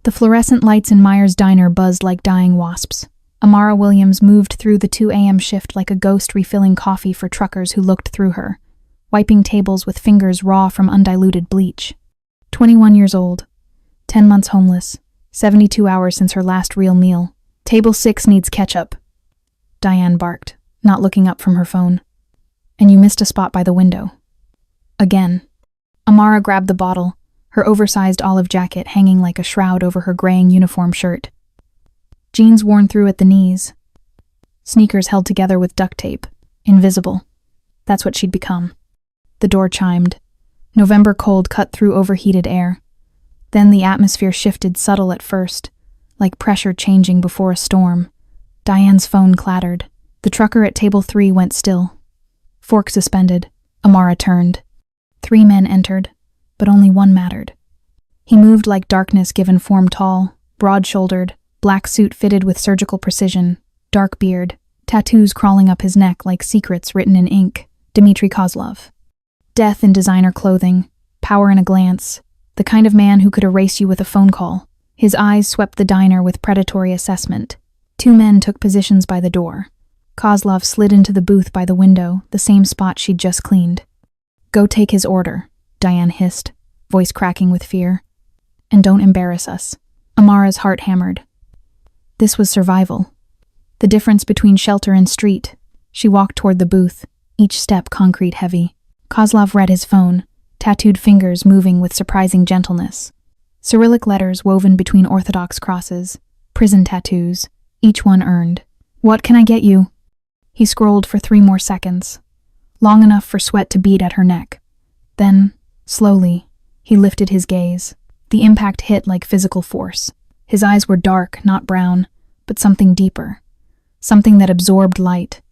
The fluorescent lights in Meyer's diner buzzed like dying wasps. Amara Williams moved through the 2 a.m. shift like a ghost refilling coffee for truckers who looked through her, wiping tables with fingers raw from undiluted bleach. 21 years old, 10 months homeless, 72 hours since her last real meal. Table 6 needs ketchup, Diane barked, not looking up from her phone. And you missed a spot by the window. Again. Amara grabbed the bottle, her oversized olive jacket hanging like a shroud over her graying uniform shirt. Jeans worn through at the knees. Sneakers held together with duct tape. Invisible. That's what she'd become. The door chimed. November cold cut through overheated air. Then the atmosphere shifted, subtle at first, like pressure changing before a storm. Diane's phone clattered. The trucker at table 3 went still. Fork suspended. Amara turned. 3 men entered, but only one mattered. He moved like darkness given form, tall, broad-shouldered, black suit fitted with surgical precision, dark beard, tattoos crawling up his neck like secrets written in ink. Dmitry Kozlov. Death in designer clothing, power in a glance, the kind of man who could erase you with a phone call. His eyes swept the diner with predatory assessment. 2 men took positions by the door. Kozlov slid into the booth by the window, the same spot she'd just cleaned. Go take his order, Diane hissed, voice cracking with fear. And don't embarrass us. Amara's heart hammered. This was survival. The difference between shelter and street. She walked toward the booth, each step concrete heavy. Kozlov read his phone, tattooed fingers moving with surprising gentleness. Cyrillic letters woven between Orthodox crosses, prison tattoos, each one earned. What can I get you? He scrolled for 3 more seconds, long enough for sweat to bead at her neck. Then, slowly, he lifted his gaze. The impact hit like physical force. His eyes were dark, not brown, but something deeper. Something that absorbed light.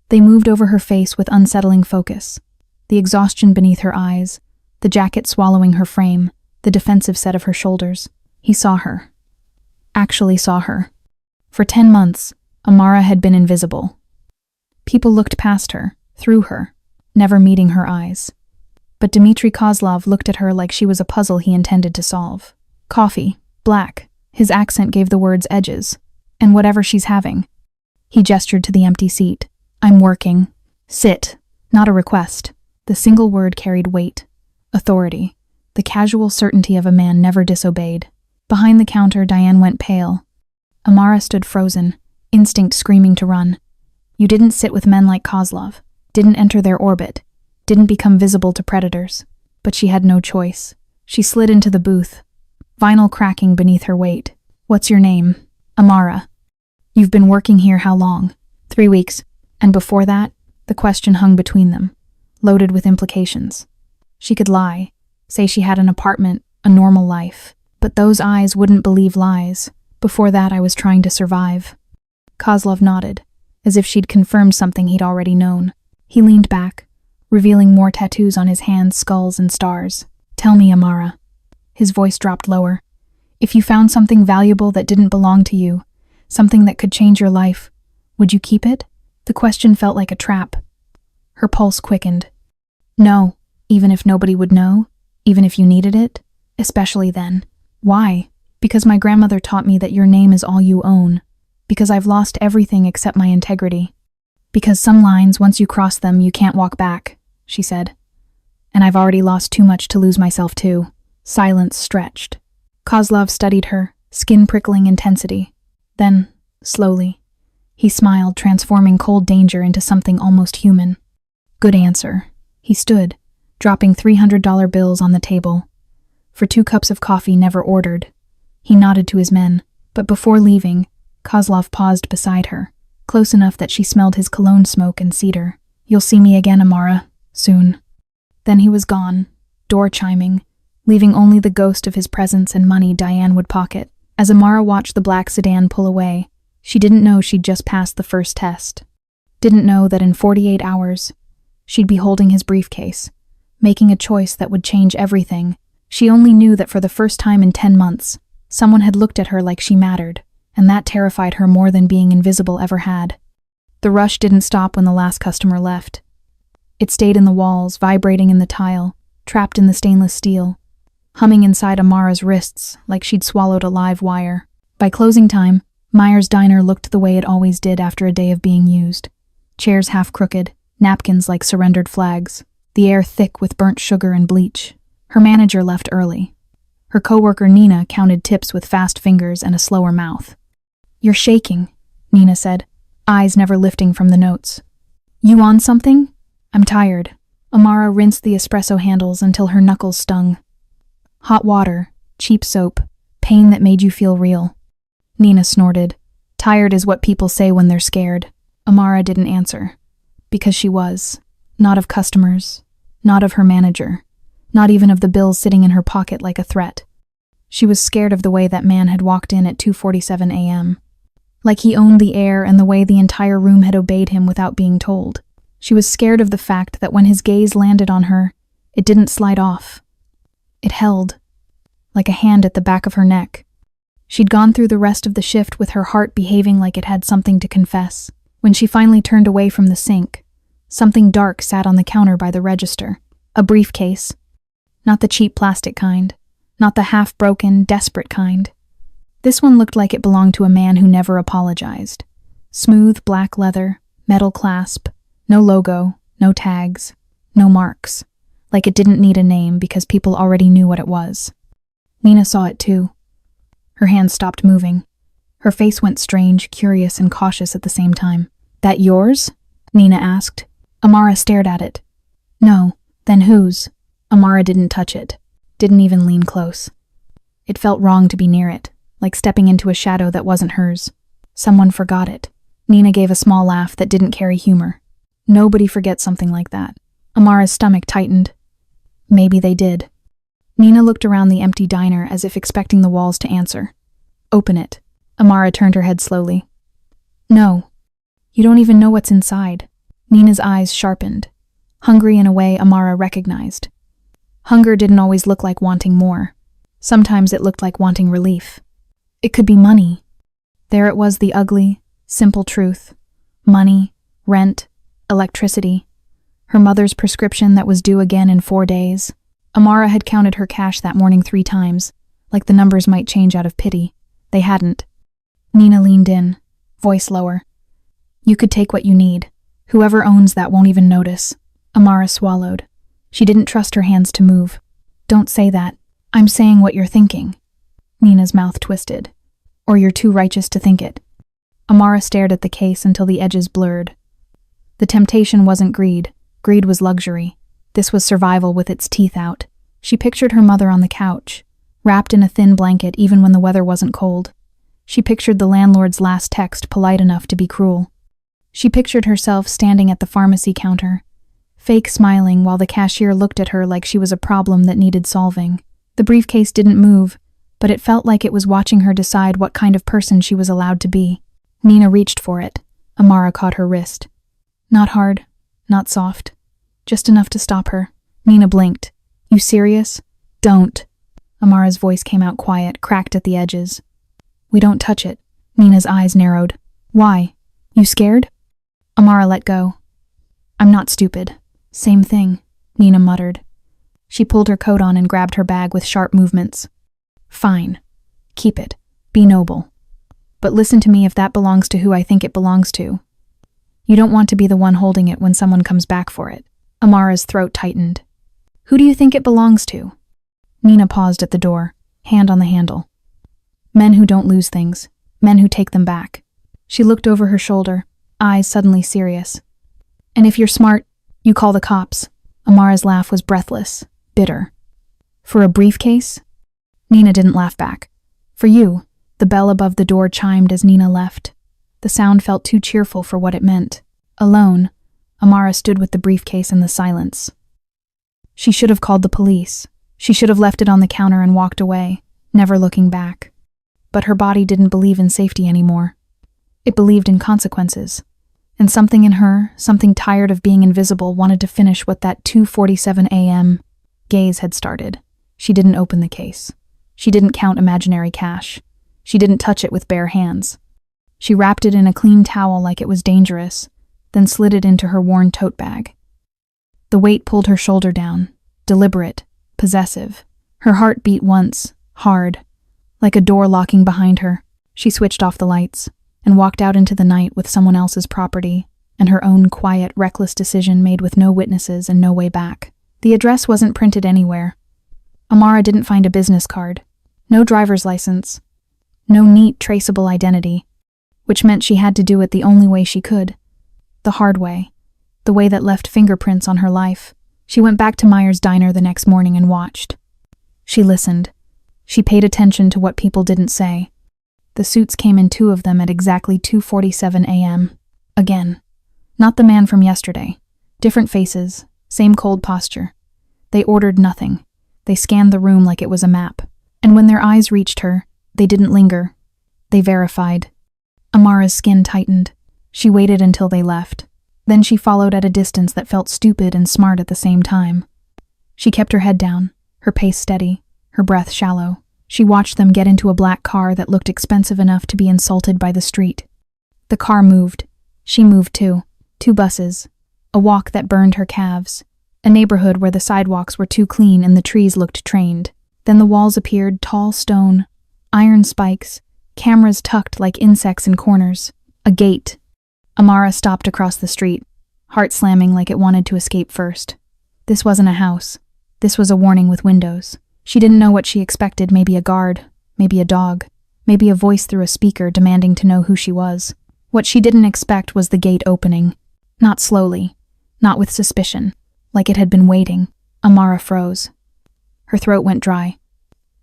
They moved over her face with unsettling focus. The exhaustion beneath her eyes, the jacket swallowing her frame, the defensive set of her shoulders. He saw her. Actually saw her. For 10 months, Amara had been invisible. People looked past her, through her, never meeting her eyes. But Dmitry Kozlov looked at her like she was a puzzle he intended to solve. Coffee, black. His accent gave the words edges. And whatever she's having. He gestured to the empty seat. I'm working. Sit. Not a request. The single word carried weight. Authority. The casual certainty of a man never disobeyed. Behind the counter, Diane went pale. Amara stood frozen, instinct screaming to run. You didn't sit with men like Kozlov. Didn't enter their orbit. Didn't become visible to predators. But she had no choice. She slid into the booth, vinyl cracking beneath her weight. What's your name? Amara. You've been working here how long? 3 weeks. And before that, the question hung between them, loaded with implications. She could lie, say she had an apartment, a normal life. But those eyes wouldn't believe lies. Before that, I was trying to survive. Kozlov nodded, as if she'd confirmed something he'd already known. He leaned back, revealing more tattoos on his hands, skulls, and stars. Tell me, Amara. His voice dropped lower. If you found something valuable that didn't belong to you, something that could change your life, would you keep it? The question felt like a trap. Her pulse quickened. No, even if nobody would know, even if you needed it, especially then. Why? Because my grandmother taught me that your name is all you own. Because I've lost everything except my integrity. Because some lines, once you cross them, you can't walk back, she said. And I've already lost too much to lose myself too. Silence stretched. Kozlov studied her, skin-prickling intensity. Then, slowly, he smiled, transforming cold danger into something almost human. Good answer. He stood, dropping $300 bills on the table. For 2 cups of coffee never ordered. He nodded to his men, but before leaving, Kozlov paused beside her, close enough that she smelled his cologne smoke and cedar. You'll see me again, Amara, soon. Then he was gone, door chiming, leaving only the ghost of his presence and money Diane would pocket. As Amara watched the black sedan pull away, she didn't know she'd just passed the first test. Didn't know that in 48 hours, she'd be holding his briefcase, making a choice that would change everything. She only knew that for the first time in 10 months, someone had looked at her like she mattered, and that terrified her more than being invisible ever had. The rush didn't stop when the last customer left. It stayed in the walls, vibrating in the tile, trapped in the stainless steel. humming inside Amara's wrists like she'd swallowed a live wire. By closing time, Myers' diner looked the way it always did after a day of being used. Chairs half crooked, napkins like surrendered flags, the air thick with burnt sugar and bleach. Her manager left early. Her coworker Nina counted tips with fast fingers and a slower mouth. "You're shaking," Nina said, eyes never lifting from the notes. "You on something?" "I'm tired." Amara rinsed the espresso handles until her knuckles stung. Hot water, cheap soap, pain that made you feel real. Nina snorted. Tired is what people say when they're scared. Amara didn't answer. Because she was. Not of customers. Not of her manager. Not even of the bills sitting in her pocket like a threat. She was scared of the way that man had walked in at 2:47 a.m. Like he owned the air and the way the entire room had obeyed him without being told. She was scared of the fact that when his gaze landed on her, it didn't slide off. It held, like a hand at the back of her neck. She'd gone through the rest of the shift with her heart behaving like it had something to confess. When she finally turned away from the sink, something dark sat on the counter by the register. A briefcase. Not the cheap plastic kind. Not the half-broken, desperate kind. This one looked like it belonged to a man who never apologized. Smooth black leather, metal clasp, no logo, no tags, no marks. Like it didn't need a name because people already knew what it was. Nina saw it too. Her hands stopped moving. Her face went strange, curious, and cautious at the same time. "That yours?" Nina asked. Amara stared at it. "No, then whose?" Amara didn't touch it. Didn't even lean close. It felt wrong to be near it, like stepping into a shadow that wasn't hers. Someone forgot it. Nina gave a small laugh that didn't carry humor. Nobody forgets something like that. Amara's stomach tightened. Maybe they did. Nina looked around the empty diner as if expecting the walls to answer. "Open it." Amara turned her head slowly. "No. You don't even know what's inside." Nina's eyes sharpened. Hungry in a way Amara recognized. Hunger didn't always look like wanting more. Sometimes it looked like wanting relief. It could be money. There it was, the ugly, simple truth. Money, rent, electricity. Her mother's prescription that was due again in 4 days. Amara had counted her cash that morning 3 times, like the numbers might change out of pity. They hadn't. Nina leaned in, voice lower. "You could take what you need. Whoever owns that won't even notice." Amara swallowed. She didn't trust her hands to move. "Don't say that. I'm saying what you're thinking." Nina's mouth twisted. "Or you're too righteous to think it." Amara stared at the case until the edges blurred. The temptation wasn't greed. Greed was luxury. This was survival with its teeth out. She pictured her mother on the couch, wrapped in a thin blanket even when the weather wasn't cold. She pictured the landlord's last text polite enough to be cruel. She pictured herself standing at the pharmacy counter, fake smiling while the cashier looked at her like she was a problem that needed solving. The briefcase didn't move, but it felt like it was watching her decide what kind of person she was allowed to be. Nina reached for it. Amara caught her wrist. Not hard, not soft. Just enough to stop her. Nina blinked. "You serious?" "Don't." Amara's voice came out quiet, cracked at the edges. "We don't touch it." Nina's eyes narrowed. "Why? You scared?" Amara let go. "I'm not stupid." "Same thing," Nina muttered. She pulled her coat on and grabbed her bag with sharp movements. "Fine. Keep it. Be noble. But listen to me if that belongs to who I think it belongs to. You don't want to be the one holding it when someone comes back for it." Amara's throat tightened. "Who do you think it belongs to?" Nina paused at the door, hand on the handle. "Men who don't lose things. Men who take them back." She looked over her shoulder, eyes suddenly serious. "And if you're smart, you call the cops." Amara's laugh was breathless, bitter. "For a briefcase?" Nina didn't laugh back. "For you." The bell above the door chimed as Nina left. The sound felt too cheerful for what it meant. Alone, Amara stood with the briefcase in the silence. She should have called the police. She should have left it on the counter and walked away, never looking back. But her body didn't believe in safety anymore. It believed in consequences. And something in her, something tired of being invisible, wanted to finish what that 2:47 a.m. gaze had started. She didn't open the case. She didn't count imaginary cash. She didn't touch it with bare hands. She wrapped it in a clean towel like it was dangerous, then slid it into her worn tote bag. The weight pulled her shoulder down, deliberate, possessive. Her heart beat once, hard, like a door locking behind her. She switched off the lights and walked out into the night with someone else's property and her own quiet, reckless decision made with no witnesses and no way back. The address wasn't printed anywhere. Amara didn't find a business card, no driver's license, no neat, traceable identity, which meant she had to do it the only way she could, the hard way, the way that left fingerprints on her life. She went back to Myers' diner the next morning and watched. She listened. She paid attention to what people didn't say. The suits came in 2 of them at exactly 2:47 a.m. Again. Not the man from yesterday. Different faces, same cold posture. They ordered nothing. They scanned the room like it was a map. And when their eyes reached her, they didn't linger. They verified. Amara's skin tightened. She waited until they left. Then she followed at a distance that felt stupid and smart at the same time. She kept her head down, her pace steady, her breath shallow. She watched them get into a black car that looked expensive enough to be insulted by the street. The car moved. She moved too. 2 buses. A walk that burned her calves. A neighborhood where the sidewalks were too clean and the trees looked trained. Then the walls appeared, tall stone, iron spikes, cameras tucked like insects in corners. A gate. Amara stopped across the street, heart slamming like it wanted to escape first. This wasn't a house. This was a warning with windows. She didn't know what she expected, maybe a guard, maybe a dog, maybe a voice through a speaker demanding to know who she was. What she didn't expect was the gate opening. Not slowly, not with suspicion, like it had been waiting. Amara froze. Her throat went dry.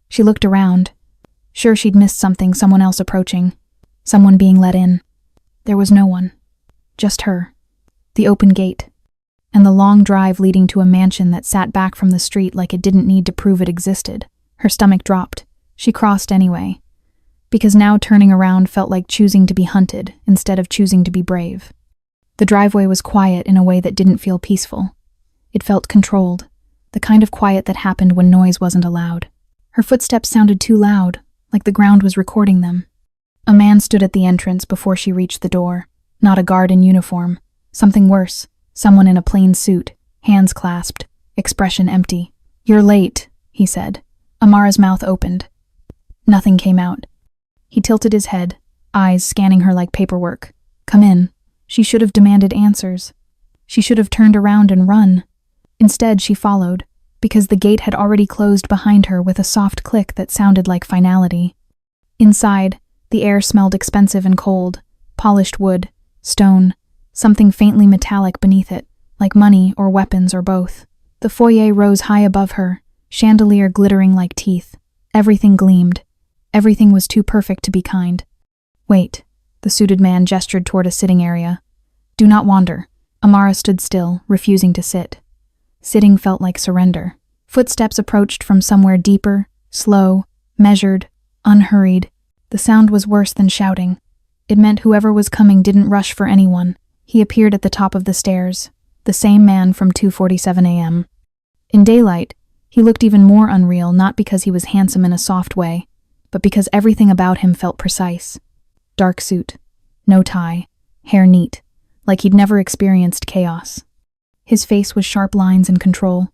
She looked around. Sure she'd missed something, someone else approaching, someone being let in. There was no one. Just her. The open gate. And the long drive leading to a mansion that sat back from the street like it didn't need to prove it existed. Her stomach dropped. She crossed anyway. Because now turning around felt like choosing to be hunted instead of choosing to be brave. The driveway was quiet in a way that didn't feel peaceful. It felt controlled, the kind of quiet that happened when noise wasn't allowed. Her footsteps sounded too loud, like the ground was recording them. A man stood at the entrance before she reached the door. Not a guard in uniform. Something worse. Someone in a plain suit, hands clasped, expression empty. "You're late," he said. Amara's mouth opened. Nothing came out. He tilted his head, eyes scanning her like paperwork. "Come in." She should have demanded answers. She should have turned around and run. Instead, she followed, because the gate had already closed behind her with a soft click that sounded like finality. Inside, the air smelled expensive and cold, polished wood, stone, something faintly metallic beneath it, like money or weapons or both. The foyer rose high above her, chandelier glittering like teeth. Everything gleamed. Everything was too perfect to be kind. "Wait," the suited man gestured toward a sitting area. "Do not wander." Amara stood still, refusing to sit. Sitting felt like surrender. Footsteps approached from somewhere deeper, slow, measured, unhurried. The sound was worse than shouting. It meant whoever was coming didn't rush for anyone. He appeared at the top of the stairs, the same man from 2:47 a.m. In daylight, he looked even more unreal, not because he was handsome in a soft way, but because everything about him felt precise. Dark suit, no tie, hair neat, like he'd never experienced chaos. His face was sharp lines and control,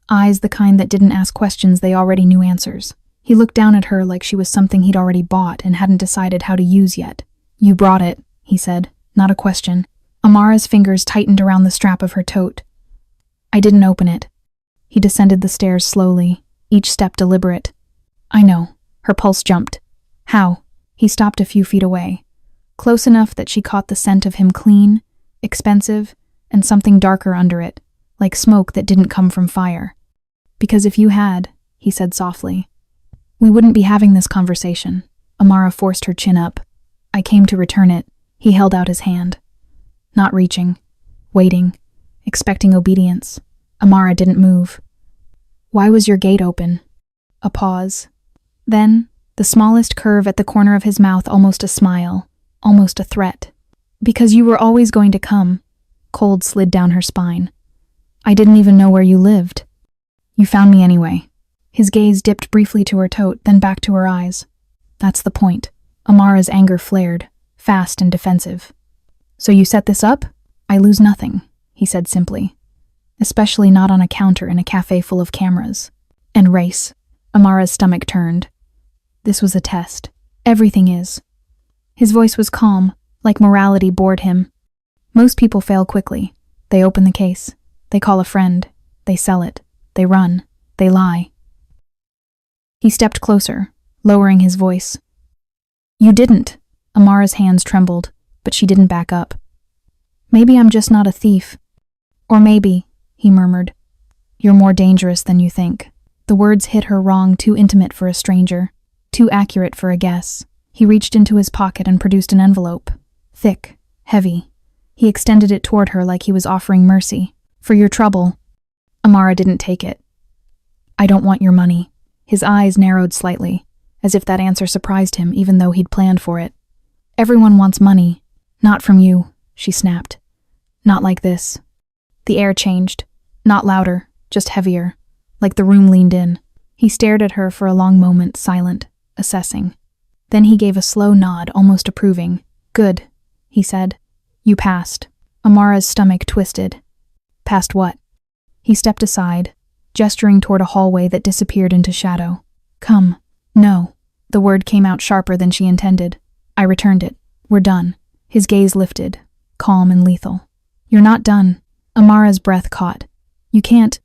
eyes the kind that didn't ask questions, they already knew answers. He looked down at her like she was something he'd already bought and hadn't decided how to use yet. "You brought it," he said, not a question. Amara's fingers tightened around the strap of her tote. "I didn't open it." He descended the stairs slowly, each step deliberate. "I know." Her pulse jumped. "How?" He stopped a few feet away, close enough that she caught the scent of him, clean, expensive, and something darker under it, like smoke that didn't come from fire. "Because if you had," he said softly, "we wouldn't be having this conversation." Amara forced her chin up. "I came to return it." He held out his hand. Not reaching, waiting, expecting obedience. Amara didn't move. "Why was your gate open?" A pause. Then, the smallest curve at the corner of his mouth, almost a smile, almost a threat. "Because you were always going to come." Cold slid down her spine. "I didn't even know where you lived." "You found me anyway." His gaze dipped briefly to her tote, then back to her eyes. "That's the point." Amara's anger flared, fast and defensive. "So you set this up?" "I lose nothing," he said simply. "Especially not on a counter in a cafe full of cameras. And race. Amara's stomach turned. This was a test. Everything is. His voice was calm, like morality bored him. Most people fail quickly. They open the case. They call a friend. They sell it. They run. They lie. He stepped closer, lowering his voice. You didn't. Amara's hands trembled, but she didn't back up. Maybe I'm just not a thief. Or maybe, he murmured, you're more dangerous than you think. The words hit her wrong, too intimate for a stranger, too accurate for a guess. He reached into his pocket and produced an envelope. Thick, heavy. He extended it toward her like he was offering mercy. For your trouble. Amara didn't take it. I don't want your money. His eyes narrowed slightly, as if that answer surprised him even though he'd planned for it. Everyone wants money. Not from you, she snapped. Not like this. The air changed. Not louder, just heavier, like the room leaned in. He stared at her for a long moment, silent, assessing. Then he gave a slow nod, almost approving. Good, he said. You passed. Amara's stomach twisted. Past what? He stepped aside, gesturing toward a hallway that disappeared into shadow. Come. No. The word came out sharper than she intended. I returned it. We're done. His gaze lifted, calm and lethal. You're not done. Amara's breath caught. You can't.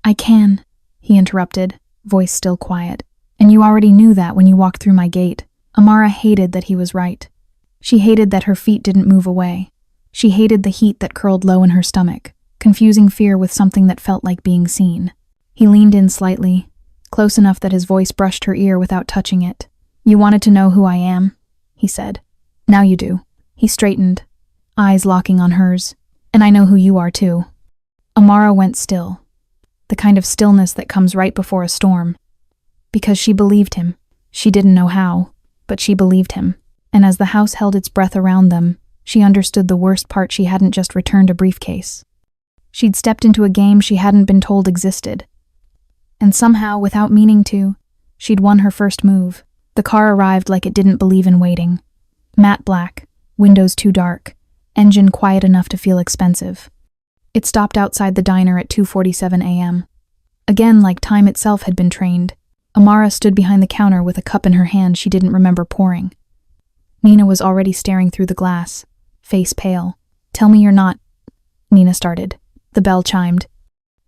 I can, he interrupted, voice still quiet. And you already knew that when you walked through my gate. Amara hated that he was right. She hated that her feet didn't move away. She hated the heat that curled low in her stomach, confusing fear with something that felt like being seen. He leaned in slightly, close enough that his voice brushed her ear without touching it. You wanted to know who I am, he said. Now you do. He straightened, eyes locking on hers. And I know who you are too. Amara went still, the kind of stillness that comes right before a storm. Because she believed him. She didn't know how, but she believed him. And as the house held its breath around them, she understood the worst part. She hadn't just returned a briefcase. She'd stepped into a game she hadn't been told existed. And somehow, without meaning to, she'd won her first move. The car arrived like it didn't believe in waiting. Matte black, windows too dark, engine quiet enough to feel expensive. It stopped outside the diner at 2:47 a.m. Again, like time itself had been trained, Amara stood behind the counter with a cup in her hand she didn't remember pouring. Nina was already staring through the glass, face pale. Tell me you're not... Nina started. The bell chimed.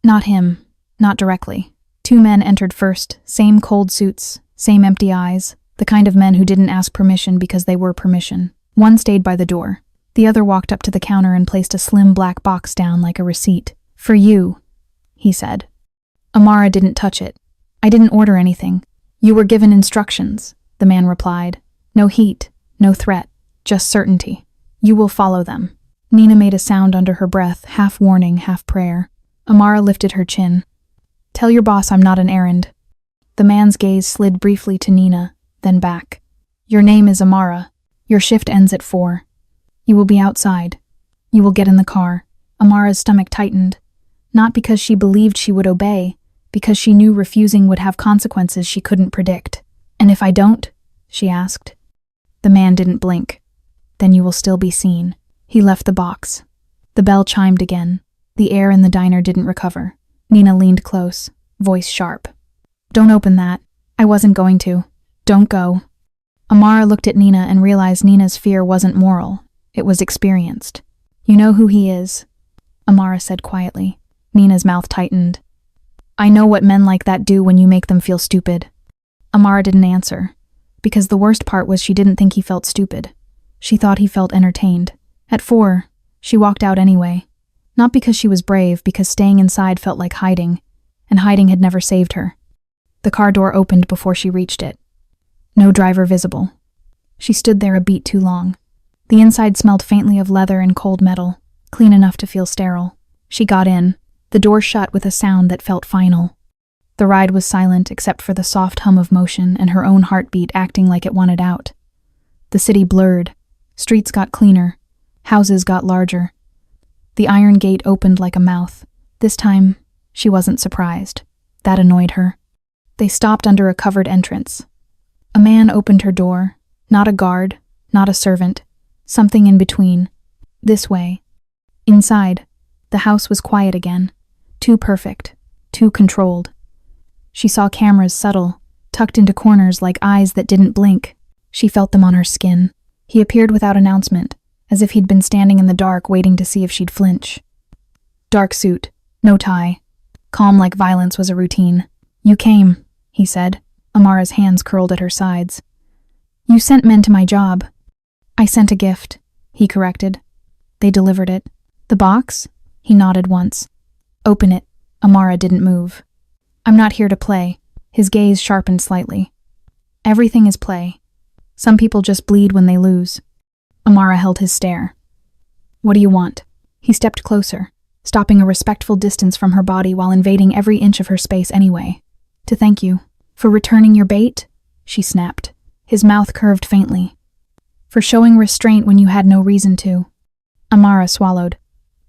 Not him. Not directly. Two men entered first, same cold suits, same empty eyes, the kind of men who didn't ask permission because they were permission. One stayed by the door. The other walked up to the counter and placed a slim black box down like a receipt. For you, he said. Amara didn't touch it. I didn't order anything. You were given instructions, the man replied. No heat, no threat, just certainty. You will follow them. Nina made a sound under her breath, half warning, half prayer. Amara lifted her chin. Tell your boss I'm not an errand. The man's gaze slid briefly to Nina, then back. Your name is Amara. Your shift ends at 4. You will be outside. You will get in the car. Amara's stomach tightened. Not because she believed she would obey, because she knew refusing would have consequences she couldn't predict. And if I don't? She asked. The man didn't blink. Then you will still be seen. He left the box. The bell chimed again. The air in the diner didn't recover. Nina leaned close, voice sharp. Don't open that. I wasn't going to. Don't go. Amara looked at Nina and realized Nina's fear wasn't moral. It was experienced. You know who he is, Amara said quietly. Nina's mouth tightened. I know what men like that do when you make them feel stupid. Amara didn't answer, because the worst part was she didn't think he felt stupid. She thought he felt entertained. At 4, she walked out anyway. Not because she was brave, because staying inside felt like hiding, and hiding had never saved her. The car door opened before she reached it. No driver visible. She stood there a beat too long. The inside smelled faintly of leather and cold metal, clean enough to feel sterile. She got in, the door shut with a sound that felt final. The ride was silent except for the soft hum of motion and her own heartbeat acting like it wanted out. The city blurred. Streets got cleaner. Houses got larger. The iron gate opened like a mouth. This time, she wasn't surprised. That annoyed her. They stopped under a covered entrance. A man opened her door. Not a guard, not a servant. Something in between. This way. Inside, the house was quiet again. Too perfect. Too controlled. She saw cameras subtle, tucked into corners like eyes that didn't blink. She felt them on her skin. He appeared without announcement, as if he'd been standing in the dark waiting to see if she'd flinch. Dark suit, no tie. Calm like violence was a routine. "You came," he said. Amara's hands curled at her sides. "You sent men to my job." "I sent a gift," he corrected. "They delivered it." "The box?" He nodded once. "Open it." Amara didn't move. "I'm not here to play." His gaze sharpened slightly. "Everything is play. Some people just bleed when they lose." Amara held his stare. "What do you want?" He stepped closer, stopping a respectful distance from her body while invading every inch of her space anyway. "To thank you. For returning your bait?" she snapped. His mouth curved faintly. "For showing restraint when you had no reason to." Amara swallowed.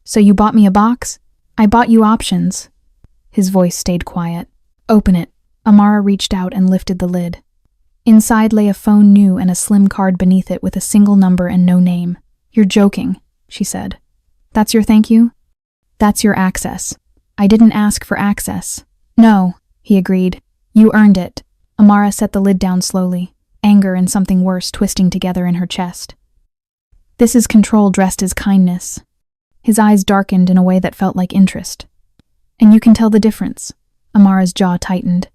"So you bought me a box?" "I bought you options." His voice stayed quiet. "Open it." Amara reached out and lifted the lid. Inside lay a phone new and a slim card beneath it with a single number and no name. "You're joking," she said. "That's your thank you?" "That's your access." "I didn't ask for access." "No," he agreed. "You earned it." Amara set the lid down slowly, anger and something worse twisting together in her chest. "This is control dressed as kindness." His eyes darkened in a way that felt like interest. "And you can tell the difference." Amara's jaw tightened.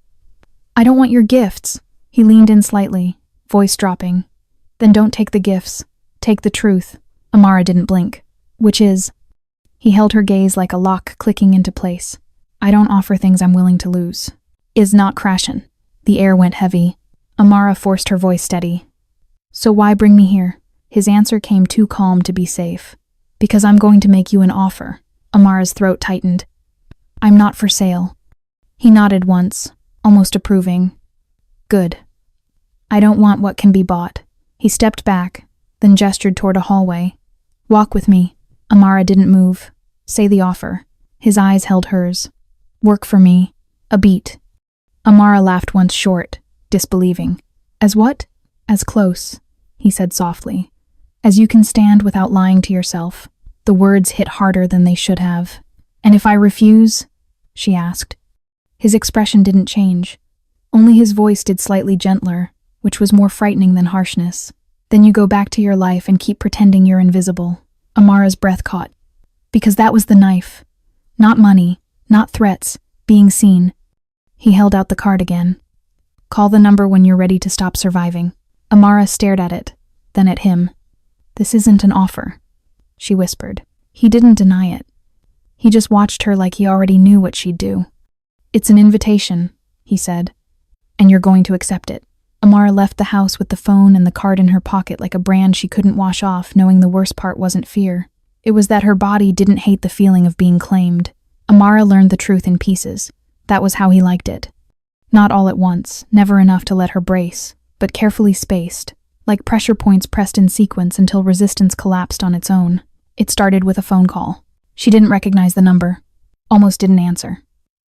"I don't want your gifts." He leaned in slightly, voice dropping. "Then don't take the gifts. Take the truth." Amara didn't blink. "Which is?" He held her gaze like a lock clicking into place. "I don't offer things I'm willing to lose." "Is not crashin'." The air went heavy. Amara forced her voice steady. "So why bring me here?" His answer came too calm to be safe. "Because I'm going to make you an offer." Amara's throat tightened. "I'm not for sale." He nodded once, almost approving. "Good. I don't want what can be bought." He stepped back, then gestured toward a hallway. "Walk with me." Amara didn't move. "Say the offer." His eyes held hers. "Work for me. A beat." Amara laughed once short, disbelieving. "As what?" "As close," he said softly. "As you can stand without lying to yourself." The words hit harder than they should have. "And if I refuse?" she asked. His expression didn't change. Only his voice did slightly gentler, which was more frightening than harshness. "Then you go back to your life and keep pretending you're invisible." Amara's breath caught. "Because that was the knife. Not money, not threats, being seen." He held out the card again. "Call the number when you're ready to stop surviving." Amara stared at it, then at him. "This isn't an offer," she whispered. He didn't deny it. He just watched her like he already knew what she'd do. "It's an invitation," he said. "And you're going to accept it." Amara left the house with the phone and the card in her pocket like a brand she couldn't wash off, knowing the worst part wasn't fear. It was that her body didn't hate the feeling of being claimed. Amara learned the truth in pieces. That was how he liked it. Not all at once, never enough to let her brace, but carefully spaced, like pressure points pressed in sequence until resistance collapsed on its own. It started with a phone call. She didn't recognize the number. Almost didn't answer.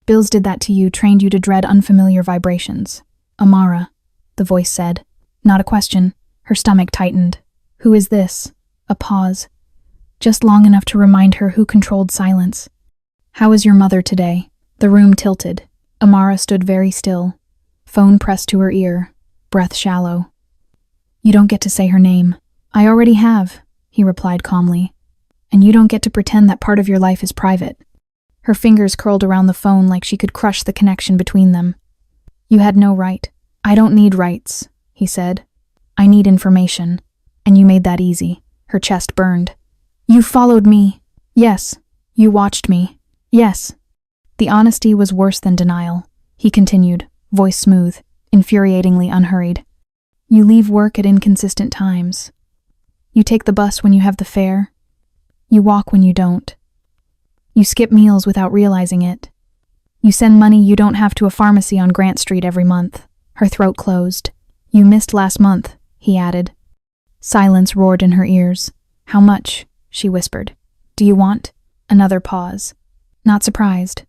"Bills did that to you, trained you to dread unfamiliar vibrations." "Amara," the voice said. Not a question. Her stomach tightened. "Who is this?" A pause. Just long enough to remind her who controlled silence. "How is your mother today?" The room tilted. Amara stood very still. Phone pressed to her ear. Breath shallow. "You don't get to say her name." "I already have," he replied calmly. "And you don't get to pretend that part of your life is private." Her fingers curled around the phone like she could crush the connection between them. "You had no right." "I don't need rights," he said. "I need information. And you made that easy." Her chest burned. "You followed me." "Yes." "You watched me." "Yes." The honesty was worse than denial. He continued, voice smooth, infuriatingly unhurried. "You leave work at inconsistent times. You take the bus when you have the fare. You walk when you don't. You skip meals without realizing it. You send money you don't have to a pharmacy on Grant Street every month." Her throat closed. "You missed last month," he added. Silence roared in her ears. "How much?" she whispered. "Do you want?" Another pause. Not surprised.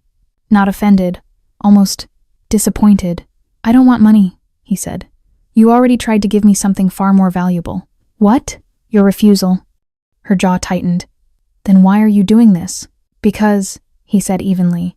Not offended. Almost disappointed. "I don't want money," he said. "You already tried to give me something far more valuable." "What?" "Your refusal." Her jaw tightened. "Then why are you doing this?" "Because," he said evenly,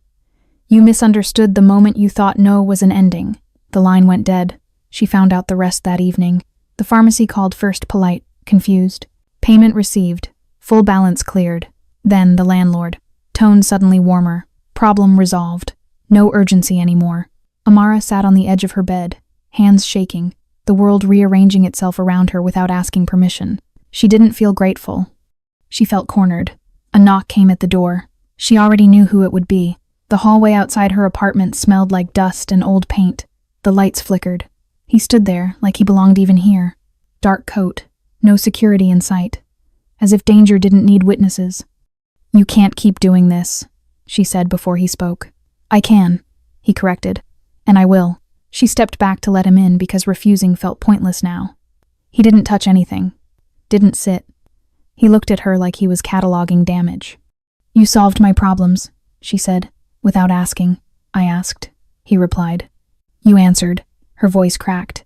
"you misunderstood the moment you thought no was an ending. The line went dead. She found out the rest that evening. The pharmacy called first polite, confused. Payment received. Full balance cleared. Then the landlord. Tone suddenly warmer. Problem resolved. No urgency anymore. Amara sat on the edge of her bed, hands shaking, the world rearranging itself around her without asking permission. She didn't feel grateful. She felt cornered. A knock came at the door. She already knew who it would be. The hallway outside her apartment smelled like dust and old paint. The lights flickered. He stood there, like he belonged even here. Dark coat, no security in sight. As if danger didn't need witnesses. "You can't keep doing this," she said before he spoke. "I can," he corrected. "And I will." She stepped back to let him in because refusing felt pointless now. He didn't touch anything. Didn't sit. He looked at her like he was cataloging damage. "You solved my problems," she said. "Without asking." "I asked," he replied. "You answered." Her voice cracked.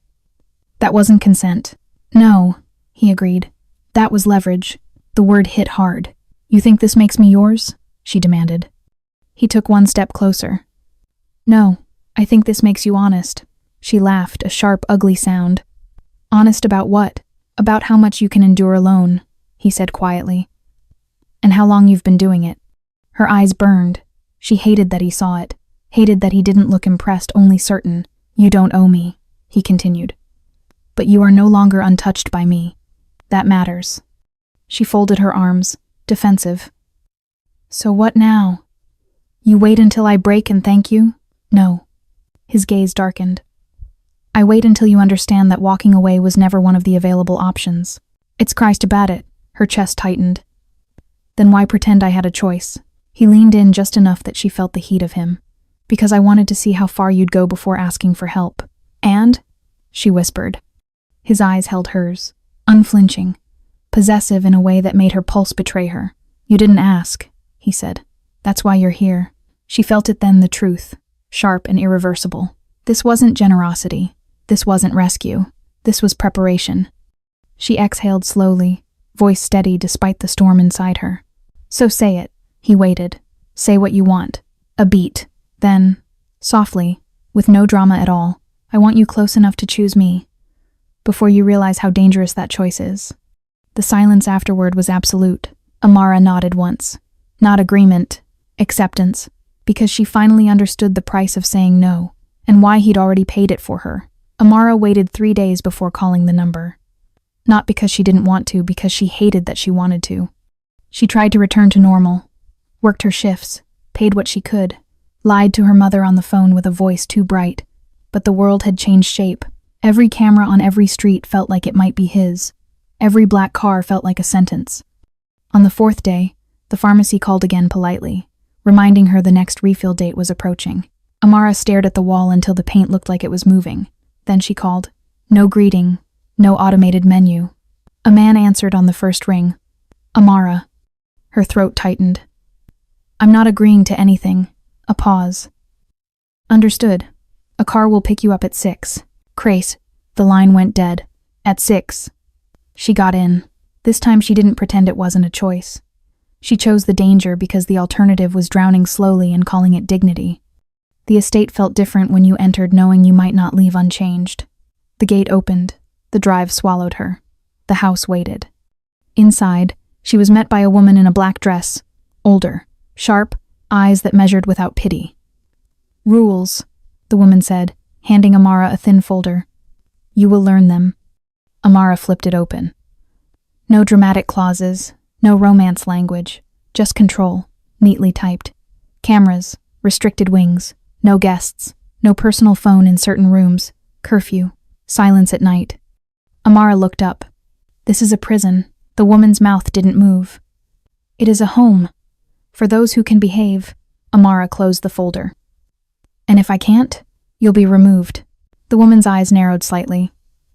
"That wasn't consent." "No," he agreed. "That was leverage." The word hit hard. "You think this makes me yours?" she demanded. He took one step closer. "No, I think this makes you honest." She laughed, a sharp, ugly sound. "Honest about what?" "About how much you can endure alone," he said quietly. "And how long you've been doing it." Her eyes burned. She hated that he saw it, hated that he didn't look impressed, only certain. "You don't owe me," he continued. "But you are no longer untouched by me. That matters." She folded her arms, defensive. "So what now? You wait until I break and thank you?" "No." His gaze darkened. "I wait until you understand that walking away was never one of the available options." "It's Christ about it." Her chest tightened. "Then why pretend I had a choice?" He leaned in just enough that she felt the heat of him. "Because I wanted to see how far you'd go before asking for help." "And?" she whispered. His eyes held hers, unflinching, possessive in a way that made her pulse betray her. "You didn't ask," he said. "That's why you're here." She felt it then, the truth, sharp and irreversible. This wasn't generosity. This wasn't rescue. This was preparation. She exhaled slowly, voice steady despite the storm inside her. "So say it," he waited. "Say what you want." A beat. Then, softly, with no drama at all, "I want you close enough to choose me, before you realize how dangerous that choice is." The silence afterward was absolute. Amara nodded once. Not agreement, acceptance, because she finally understood the price of saying no, and why he'd already paid it for her. Amara waited 3 days before calling the number. Not because she didn't want to, because she hated that she wanted to. She tried to return to normal, worked her shifts, paid what she could, lied to her mother on the phone with a voice too bright. But the world had changed shape. Every camera on every street felt like it might be his. Every black car felt like a sentence. On the 4th day, the pharmacy called again politely, reminding her the next refill date was approaching. Amara stared at the wall until the paint looked like it was moving. Then she called. No greeting, no automated menu. A man answered on the first ring. "Amara." Her throat tightened. "I'm not agreeing to anything." A pause. "Understood. A car will pick you up at 6. Crace." The line went dead. "At 6. She got in. This time she didn't pretend it wasn't a choice. She chose the danger because the alternative was drowning slowly and calling it dignity. The estate felt different when you entered, knowing you might not leave unchanged. The gate opened. The drive swallowed her. The house waited. Inside, she was met by a woman in a black dress, older, sharp, eyes that measured without pity. "Rules," the woman said, handing Amara a thin folder. "You will learn them." Amara flipped it open. No dramatic clauses, no romance language, just control, neatly typed. Cameras, restricted wings, no guests, no personal phone in certain rooms, curfew, silence at night. Amara looked up. "This is a prison." The woman's mouth didn't move. "It is a home. For those who can behave." Amara closed the folder. "And if I can't, you'll be removed." The woman's eyes narrowed slightly.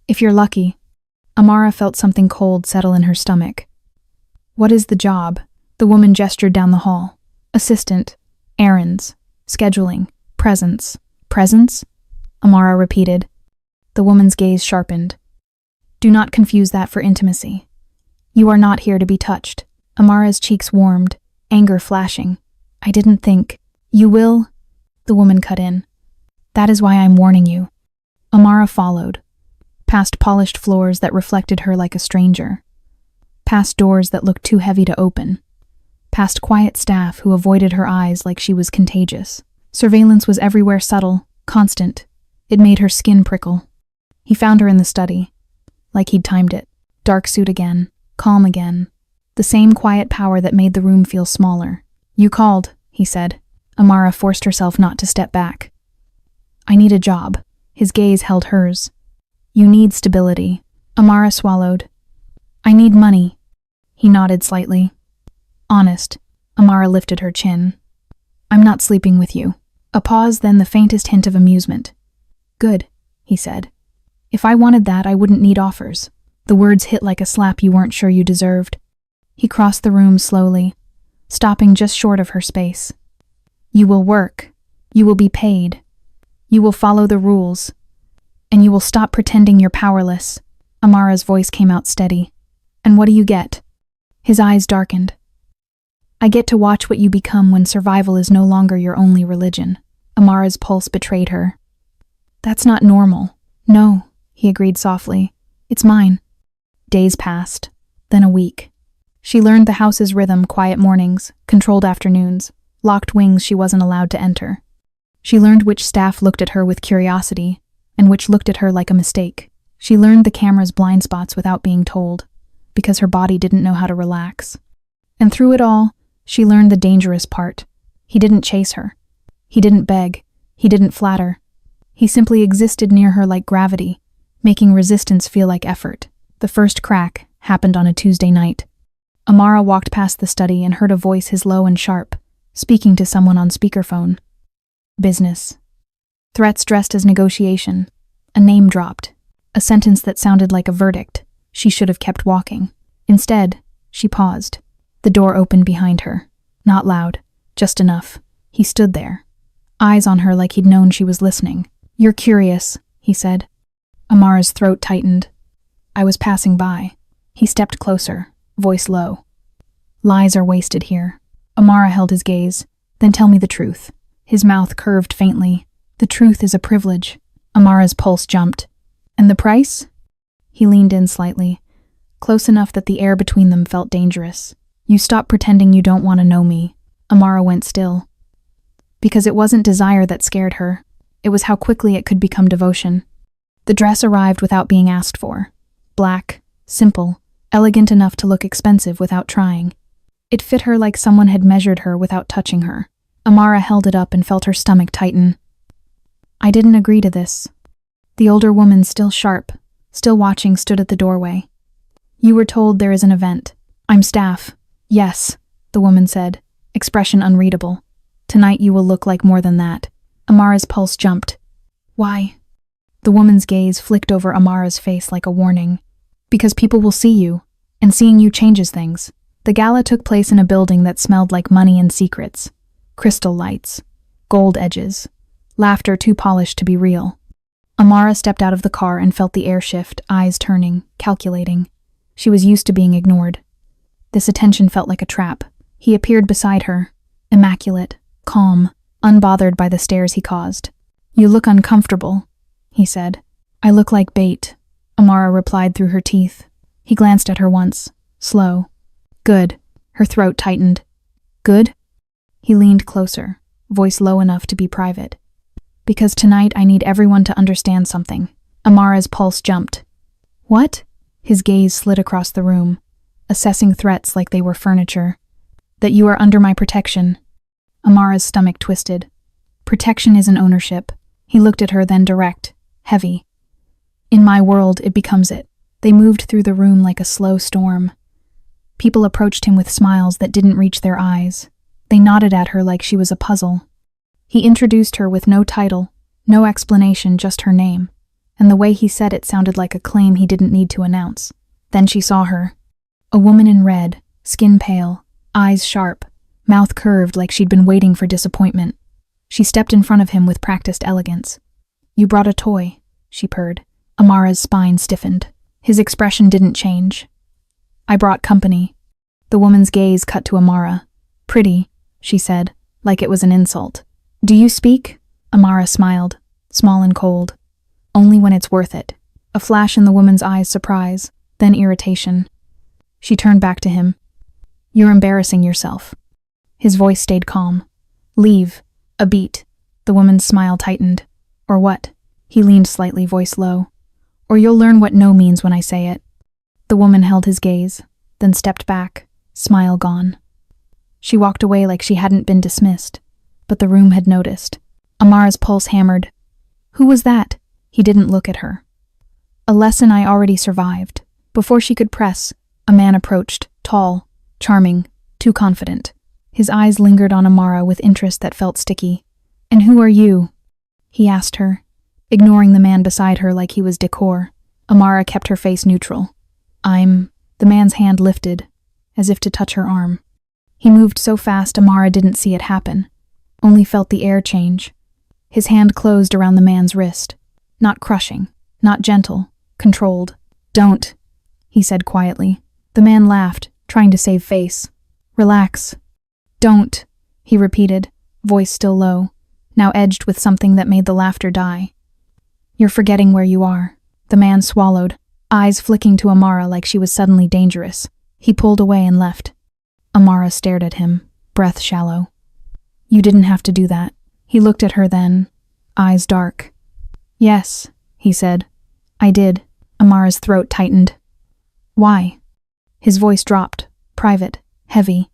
"If you're lucky." Amara felt something cold settle in her stomach. "What is the job?" The woman gestured down the hall. "Assistant. Errands. Scheduling. Presence." "Presence?" Amara repeated. The woman's gaze sharpened. "Do not confuse that for intimacy. You are not here to be touched." Amara's cheeks warmed, anger flashing. "I didn't think." "You will," the woman cut in. "That is why I'm warning you. Amara followed, past polished floors that reflected her like a stranger, past doors that looked too heavy to open, past quiet staff who avoided her eyes like she was contagious. Surveillance was everywhere, subtle, constant. It made her skin prickle. He found her in the study, like he'd timed it. Dark suit again, calm again. The same quiet power that made the room feel smaller. "You called," he said. Amara forced herself not to step back. "I need a job." His gaze held hers. "You need stability." Amara swallowed. "I need money." He nodded slightly. "Honest." Amara lifted her chin. "I'm not sleeping with you." A pause, then the faintest hint of amusement. "Good," he said. "If I wanted that, I wouldn't need offers." The words hit like a slap you weren't sure you deserved. He crossed the room slowly, stopping just short of her space. "You will work. You will be paid. You will follow the rules. And you will stop pretending you're powerless." Amara's voice came out steady. "And what do you get?" His eyes darkened. "I get to watch what you become when survival is no longer your only religion." Amara's pulse betrayed her. "That's not normal." "No," he agreed softly. "It's mine." Days passed, then a week. She learned the house's rhythm: quiet mornings, controlled afternoons, locked wings she wasn't allowed to enter. She learned which staff looked at her with curiosity and which looked at her like a mistake. She learned the camera's blind spots without being told, because her body didn't know how to relax. And through it all, she learned the dangerous part. He didn't chase her. He didn't beg. He didn't flatter. He simply existed near her like gravity, making resistance feel like effort. The first crack happened on a Tuesday night. Amara walked past the study and heard a voice, his low and sharp, speaking to someone on speakerphone. Business. Threats dressed as negotiation. A name dropped. A sentence that sounded like a verdict. She should have kept walking. Instead, she paused. The door opened behind her. Not loud, just enough. He stood there, eyes on her like he'd known she was listening. "You're curious," he said. Amara's throat tightened. "I was passing by." He stepped closer, voice low. "Lies are wasted here." Amara held his gaze. "Then tell me the truth." His mouth curved faintly. "The truth is a privilege." Amara's pulse jumped. "And the price?" He leaned in slightly, close enough that the air between them felt dangerous. "You stop pretending you don't want to know me." Amara went still. Because it wasn't desire that scared her. It was how quickly it could become devotion. The dress arrived without being asked for. Black, simple, elegant enough to look expensive without trying. It fit her like someone had measured her without touching her. Amara held it up and felt her stomach tighten. "I didn't agree to this." The older woman, still sharp, still watching, stood at the doorway. "You were told there is an event." "I'm staff." "Yes," the woman said, expression unreadable. "Tonight you will look like more than that." Amara's pulse jumped. "Why?" The woman's gaze flicked over Amara's face like a warning. "Because people will see you, and seeing you changes things." The gala took place in a building that smelled like money and secrets. Crystal lights, gold edges, laughter too polished to be real. Amara stepped out of the car and felt the air shift, eyes turning, calculating. She was used to being ignored. This attention felt like a trap. He appeared beside her, immaculate, calm, unbothered by the stares he caused. "You look uncomfortable," he said. "I look like bait," Amara replied through her teeth. He glanced at her once, slow. "Good." Her throat tightened. "Good?" He leaned closer, voice low enough to be private. "Because tonight I need everyone to understand something." Amara's pulse jumped. "What?" His gaze slid across the room, assessing threats like they were furniture. "That you are under my protection." Amara's stomach twisted. "Protection isn't ownership." He looked at her, then direct, heavy. "In my world, it becomes it." They moved through the room like a slow storm. People approached him with smiles that didn't reach their eyes. They nodded at her like she was a puzzle. He introduced her with no title, no explanation, just her name. And the way he said it sounded like a claim he didn't need to announce. Then she saw her. A woman in red, skin pale, eyes sharp, mouth curved like she'd been waiting for disappointment. She stepped in front of him with practiced elegance. "You brought a toy," she purred. Amara's spine stiffened. His expression didn't change. "I brought company." The woman's gaze cut to Amara. "Pretty," she said, like it was an insult. "Do you speak?" Amara smiled, small and cold. Only when it's worth it. A flash in the woman's eyes, surprise, then irritation. She turned back to him. You're embarrassing yourself. His voice stayed calm. Leave. A beat. The woman's smile tightened. Or what? He leaned slightly, voice low. Or you'll learn what no means when I say it. The woman held his gaze, then stepped back, smile gone. She walked away like she hadn't been dismissed, but the room had noticed. Amara's pulse hammered. Who was that? He didn't look at her. A lesson I already survived. Before she could press, a man approached, tall, charming, too confident. His eyes lingered on Amara with interest that felt sticky. And who are you? He asked her, ignoring the man beside her like he was decor. Amara kept her face neutral. The man's hand lifted, as if to touch her arm. He moved so fast Amara didn't see it happen, only felt the air change. His hand closed around the man's wrist. Not crushing, not gentle, controlled. Don't, he said quietly. The man laughed, trying to save face. Relax. Don't, he repeated, voice still low, now edged with something that made the laughter die. You're forgetting where you are. The man swallowed, eyes flicking to Amara like she was suddenly dangerous. He pulled away and left. Amara stared at him, breath shallow. You didn't have to do that. He looked at her then, eyes dark. Yes, he said. I did. Amara's throat tightened. Why? His voice dropped, private, heavy.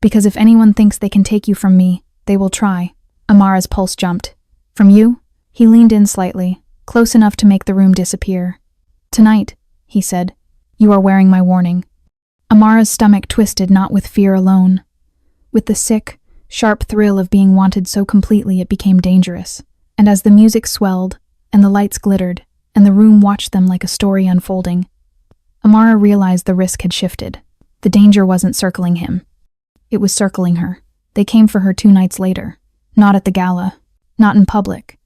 Because if anyone thinks they can take you from me, they will try. Amara's pulse jumped. From you? He leaned in slightly, close enough to make the room disappear. Tonight, he said, you are wearing my warning. Amara's stomach twisted not with fear alone. With the sick, sharp thrill of being wanted so completely it became dangerous. And as the music swelled, and the lights glittered, and the room watched them like a story unfolding, Amara realized the risk had shifted. The danger wasn't circling him. It was circling her. They came for her 2 nights later. Not at the gala. Not in public.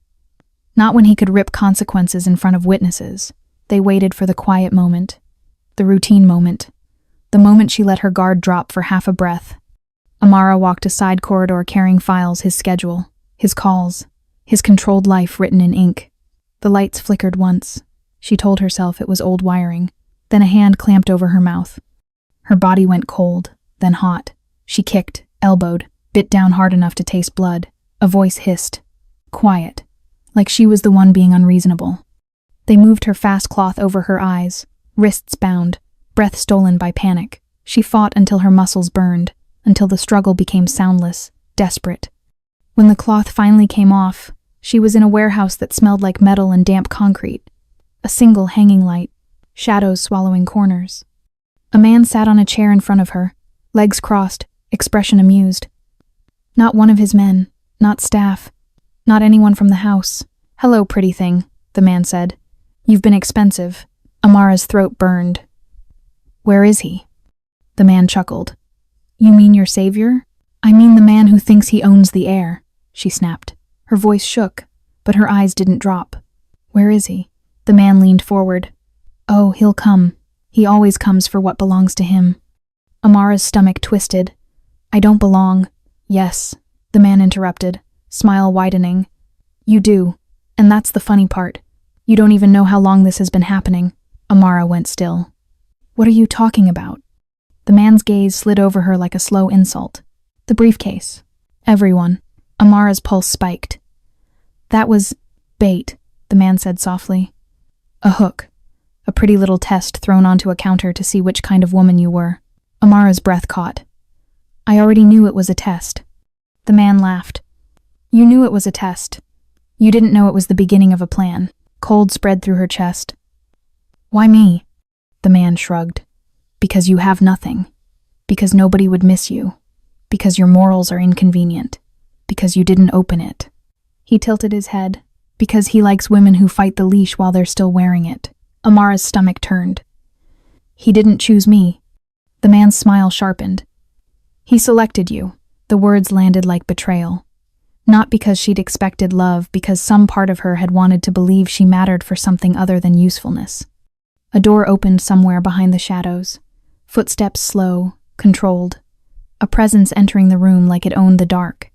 Not when he could rip consequences in front of witnesses. They waited for the quiet moment. The routine moment. The moment she let her guard drop for half a breath. Amara walked a side corridor carrying files, his schedule, his calls, his controlled life written in ink. The lights flickered once. She told herself it was old wiring. Then a hand clamped over her mouth. Her body went cold, then hot. She kicked, elbowed, bit down hard enough to taste blood. A voice hissed. Quiet. Like she was the one being unreasonable. They moved her fast cloth over her eyes, wrists bound, breath stolen by panic. She fought until her muscles burned, until the struggle became soundless, desperate. When the cloth finally came off, she was in a warehouse that smelled like metal and damp concrete. A single hanging light, shadows swallowing corners. A man sat on a chair in front of her, legs crossed, expression amused. Not one of his men, not staff, not anyone from the house. Hello, pretty thing, the man said. You've been expensive. Amara's throat burned. Where is he? The man chuckled. You mean your savior? I mean the man who thinks he owns the air, she snapped. Her voice shook, but her eyes didn't drop. Where is he? The man leaned forward. Oh, he'll come. He always comes for what belongs to him. Amara's stomach twisted. I don't belong. Yes, the man interrupted, smile widening. You do, and that's the funny part. You don't even know how long this has been happening. Amara went still. What are you talking about? The man's gaze slid over her like a slow insult. The briefcase. Everyone. Amara's pulse spiked. That was bait, the man said softly. A hook. A pretty little test thrown onto a counter to see which kind of woman you were. Amara's breath caught. I already knew it was a test. The man laughed. You knew it was a test. You didn't know it was the beginning of a plan. Cold spread through her chest. Why me? The man shrugged. Because you have nothing. Because nobody would miss you. Because your morals are inconvenient. Because you didn't open it. He tilted his head. Because he likes women who fight the leash while they're still wearing it. Amara's stomach turned. He didn't choose me. The man's smile sharpened. He selected you. The words landed like betrayal. Not because she'd expected love, because some part of her had wanted to believe she mattered for something other than usefulness. A door opened somewhere behind the shadows. Footsteps slow, controlled. A presence entering the room like it owned the dark.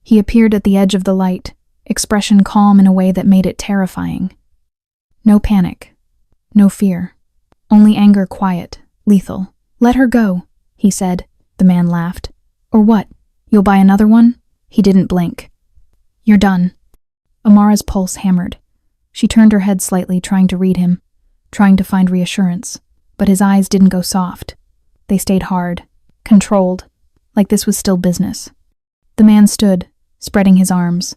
He appeared at the edge of the light, expression calm in a way that made it terrifying. No panic. No fear. Only anger, quiet, lethal. Let her go, he said. The man laughed. Or what? You'll buy another one? He didn't blink. You're done. Amara's pulse hammered. She turned her head slightly, trying to read him, trying to find reassurance. But his eyes didn't go soft. They stayed hard, controlled, like this was still business. The man stood, spreading his arms.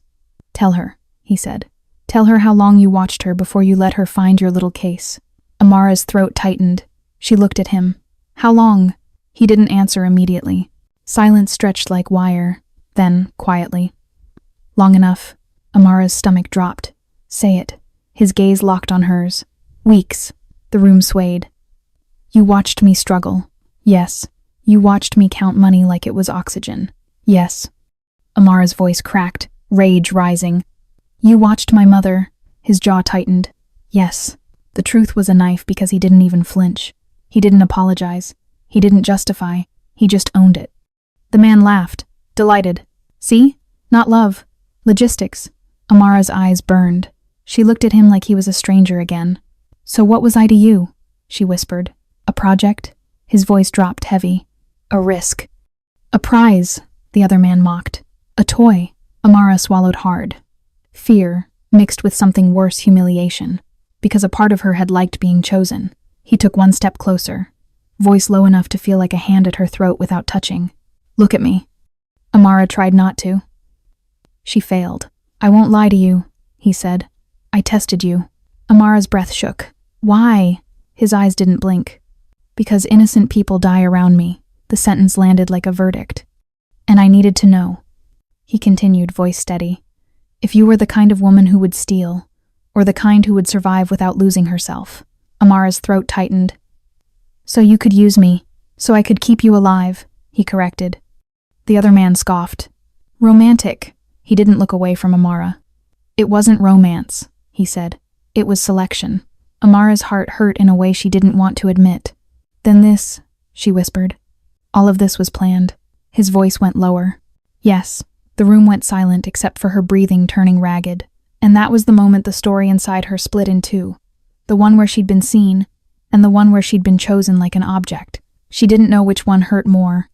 Tell her, he said. Tell her how long you watched her before you let her find your little case. Amara's throat tightened. She looked at him. How long? He didn't answer immediately. Silence stretched like wire. Then, quietly. Long enough. Amara's stomach dropped. Say it. His gaze locked on hers. Weeks. The room swayed. You watched me struggle. Yes. You watched me count money like it was oxygen. Yes. Amara's voice cracked, rage rising. You watched my mother. His jaw tightened. Yes. The truth was a knife because he didn't even flinch. He didn't apologize. He didn't justify. He just owned it. The man laughed, delighted. See? Not love. Logistics. Amara's eyes burned. She looked at him like he was a stranger again. So what was I to you? She whispered. A project? His voice dropped heavy. A risk. A prize, the other man mocked. A toy. Amara swallowed hard. Fear, mixed with something worse, humiliation. Because a part of her had liked being chosen. He took one step closer, voice low enough to feel like a hand at her throat without touching. Look at me. Amara tried not to. She failed. I won't lie to you, he said. I tested you. Amara's breath shook. Why? His eyes didn't blink. Because innocent people die around me. The sentence landed like a verdict. And I needed to know. He continued, voice steady. If you were the kind of woman who would steal, or the kind who would survive without losing herself. Amara's throat tightened. So you could use me, so I could keep you alive, he corrected. The other man scoffed. Romantic. He didn't look away from Amara. It wasn't romance, he said. It was selection. Amara's heart hurt in a way she didn't want to admit. Then this, she whispered. All of this was planned. His voice went lower. Yes. The room went silent except for her breathing turning ragged. And that was the moment the story inside her split in two. The one where she'd been seen, and the one where she'd been chosen like an object. She didn't know which one hurt more.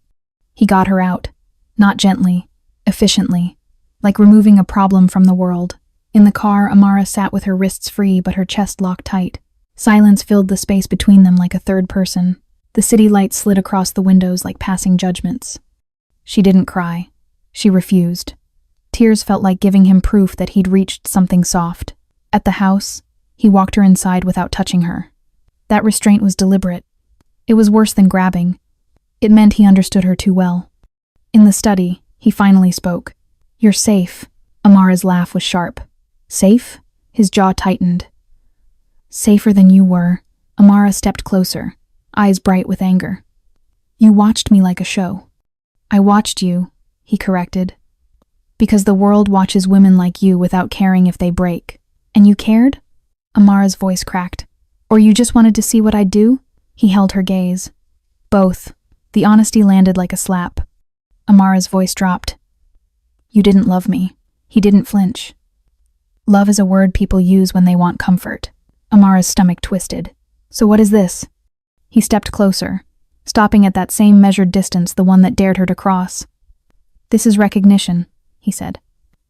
He got her out. Not gently, efficiently, like removing a problem from the world. In the car, Amara sat with her wrists free but her chest locked tight. Silence filled the space between them like a third person. The city lights slid across the windows like passing judgments. She didn't cry. She refused. Tears felt like giving him proof that he'd reached something soft. At the house, he walked her inside without touching her. That restraint was deliberate. It was worse than grabbing. It meant he understood her too well. In the study, he finally spoke. You're safe. Amara's laugh was sharp. Safe? His jaw tightened. Safer than you were. Amara stepped closer, eyes bright with anger. You watched me like a show. I watched you, he corrected. Because the world watches women like you without caring if they break. And you cared? Amara's voice cracked. Or you just wanted to see what I'd do? He held her gaze. Both. The honesty landed like a slap. Amara's voice dropped. You didn't love me. He didn't flinch. Love is a word people use when they want comfort. Amara's stomach twisted. So what is this? He stepped closer, stopping at that same measured distance, the one that dared her to cross. This is recognition, he said.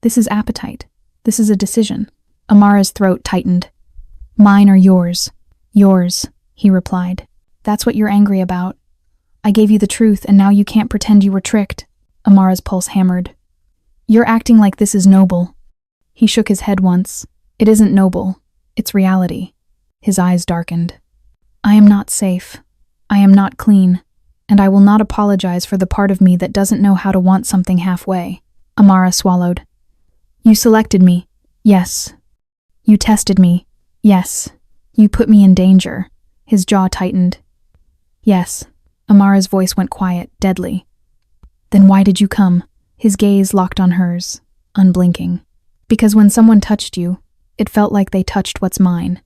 This is appetite. This is a decision. Amara's throat tightened. Mine or yours? Yours, he replied. That's what you're angry about. I gave you the truth and now you can't pretend you were tricked. Amara's pulse hammered. You're acting like this is noble. He shook his head once. It isn't noble. It's reality. His eyes darkened. I am not safe. I am not clean. And I will not apologize for the part of me that doesn't know how to want something halfway. Amara swallowed. You selected me. Yes. You tested me. Yes. You put me in danger. His jaw tightened. Yes. Amara's voice went quiet, deadly. Then why did you come? His gaze locked on hers, unblinking. Because when someone touched you, it felt like they touched what's mine.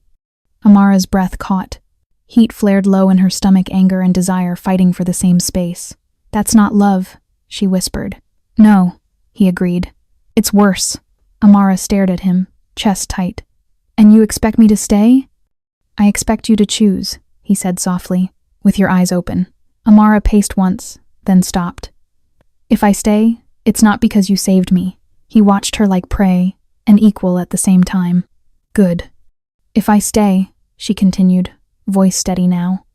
Amara's breath caught. Heat flared low in her stomach, anger and desire fighting for the same space. That's not love, she whispered. No, he agreed. It's worse. Amara stared at him, chest tight. And you expect me to stay? I expect you to choose, he said softly, with your eyes open. Amara paced once, then stopped. If I stay, it's not because you saved me. He watched her like prey, and equal at the same time. Good. If I stay, she continued, voice steady now,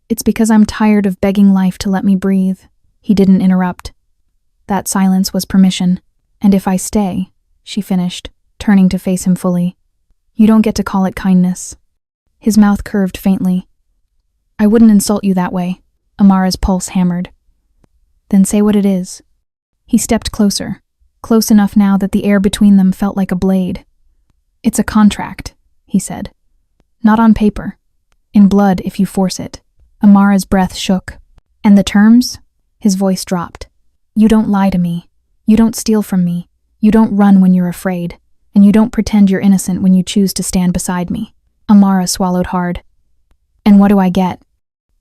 it's because I'm tired of begging life to let me breathe. He didn't interrupt. That silence was permission. And if I stay, she finished, turning to face him fully, you don't get to call it kindness. His mouth curved faintly. I wouldn't insult you that way. Amara's pulse hammered. Then say what it is. He stepped closer, close enough now that the air between them felt like a blade. It's a contract, he said. Not on paper. In blood if you force it. Amara's breath shook. And the terms? His voice dropped. You don't lie to me. You don't steal from me. You don't run when you're afraid. And you don't pretend you're innocent when you choose to stand beside me. Amara swallowed hard. And what do I get?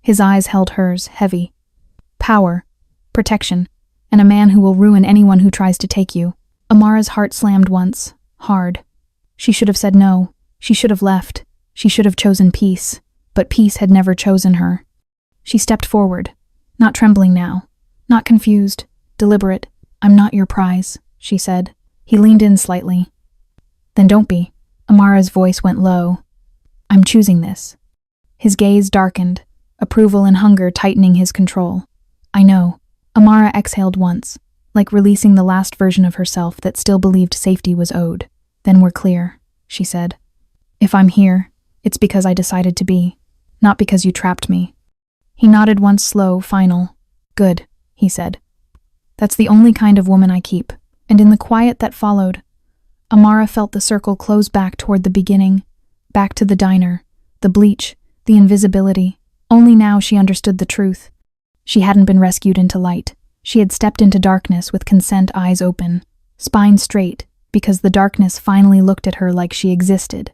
His eyes held hers, heavy. Power, protection, and a man who will ruin anyone who tries to take you. Amara's heart slammed once, hard. She should have said no. She should have left. She should have chosen peace. But peace had never chosen her. She stepped forward, not trembling now, not confused, deliberate. I'm not your prize, she said. He leaned in slightly. Then don't be. Amara's voice went low. I'm choosing this. His gaze darkened, approval and hunger tightening his control. I know. Amara exhaled once, like releasing the last version of herself that still believed safety was owed. Then we're clear, she said. If I'm here, it's because I decided to be, not because you trapped me. He nodded once slow, final. Good, he said. That's the only kind of woman I keep. And in the quiet that followed, Amara felt the circle close back toward the beginning, back to the diner, the bleach, the invisibility. Only now she understood the truth. She hadn't been rescued into light. She had stepped into darkness with consent, eyes open, spine straight, because the darkness finally looked at her like she existed.